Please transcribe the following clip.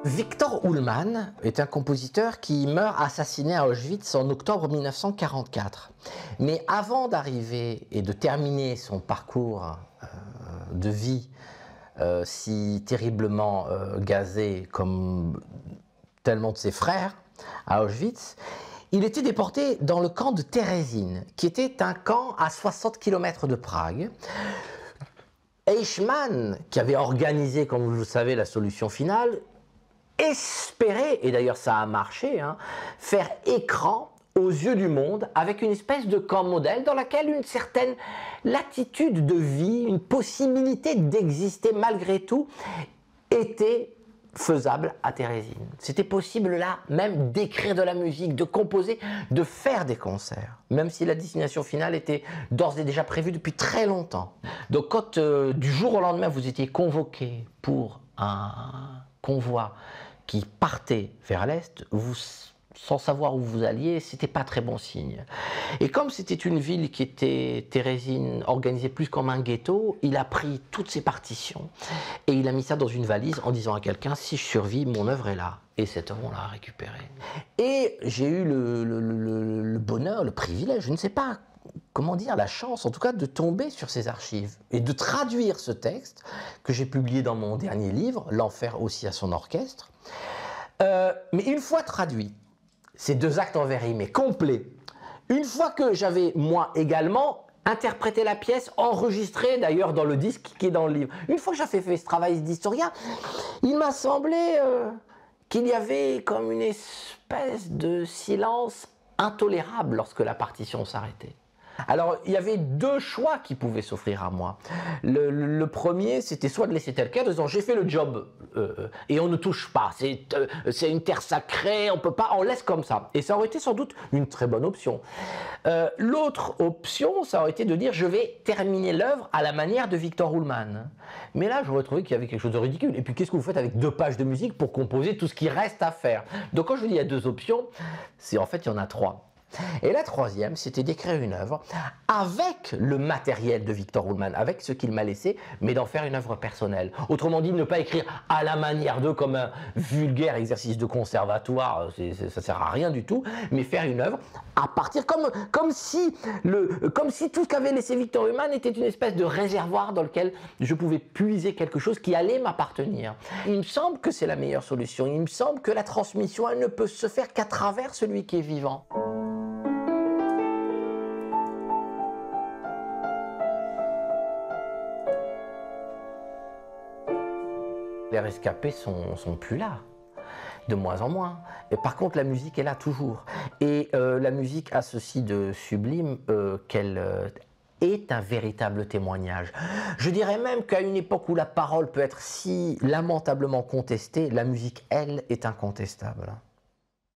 Victor Ullmann est un compositeur qui meurt assassiné à Auschwitz en octobre 1944. Mais avant d'arriver et de terminer son parcours de vie si terriblement gazé comme tellement de ses frères à Auschwitz, il était déporté dans le camp de Terezín, qui était un camp à 60 km de Prague. Eichmann, qui avait organisé, comme vous le savez, la solution finale, espérait, et d'ailleurs ça a marché, faire écran aux yeux du monde avec une espèce de camp modèle dans lequel une certaine latitude de vie, une possibilité d'exister malgré tout était faisable à Terezín. C'était possible là même d'écrire de la musique, de composer, de faire des concerts, même si la destination finale était d'ores et déjà prévue depuis très longtemps. Donc quand du jour au lendemain vous étiez convoqué pour un convoi qui partait vers l'Est, sans savoir où vous alliez, c'était pas très bon signe. Et comme c'était une ville qui était, Terezín, organisée plus comme un ghetto, il a pris toutes ses partitions et il a mis ça dans une valise en disant à quelqu'un, si je survis, mon œuvre est là. Et cette œuvre, on l'a récupérée. Et j'ai eu le bonheur, le privilège, je ne sais pas comment dire, la chance en tout cas de tomber sur ces archives et de traduire ce texte que j'ai publié dans mon dernier livre, L'enfer aussi à son orchestre. Mais une fois traduit, ces deux actes en vers rimés complets, une fois que j'avais moi également interprété la pièce, enregistré d'ailleurs dans le disque qui est dans le livre, une fois que j'avais fait ce travail d'historien, il m'a semblé qu'il y avait comme une espèce de silence intolérable lorsque la partition s'arrêtait. Alors, il y avait deux choix qui pouvaient s'offrir à moi. Le premier, c'était soit de laisser tel quel, en disant j'ai fait le job et on ne touche pas, c'est une terre sacrée, on peut pas, on laisse comme ça. Et ça aurait été sans doute une très bonne option. L'autre option, ça aurait été de dire je vais terminer l'œuvre à la manière de Victor Ullmann. Mais là, j'aurais trouvé qu'il y avait quelque chose de ridicule. Et puis, qu'est-ce que vous faites avec 2 pages de musique pour composer tout ce qui reste à faire? Donc, quand je vous dis il y a 2 options, c'est en fait il y en a 3. Et la troisième, c'était d'écrire une œuvre avec le matériel de Victor Ullmann, avec ce qu'il m'a laissé, mais d'en faire une œuvre personnelle. Autrement dit, ne pas écrire à la manière d'eux comme un vulgaire exercice de conservatoire, ça sert à rien du tout, mais faire une œuvre à partir, comme si tout ce qu'avait laissé Victor Ullmann était une espèce de réservoir dans lequel je pouvais puiser quelque chose qui allait m'appartenir. Il me semble que c'est la meilleure solution, il me semble que la transmission, elle ne peut se faire qu'à travers celui qui est vivant. Les rescapés sont plus là, de moins en moins. Et par contre, la musique est là toujours. Et la musique a ceci de sublime qu'elle est un véritable témoignage. Je dirais même qu'à une époque où la parole peut être si lamentablement contestée, la musique, elle, est incontestable.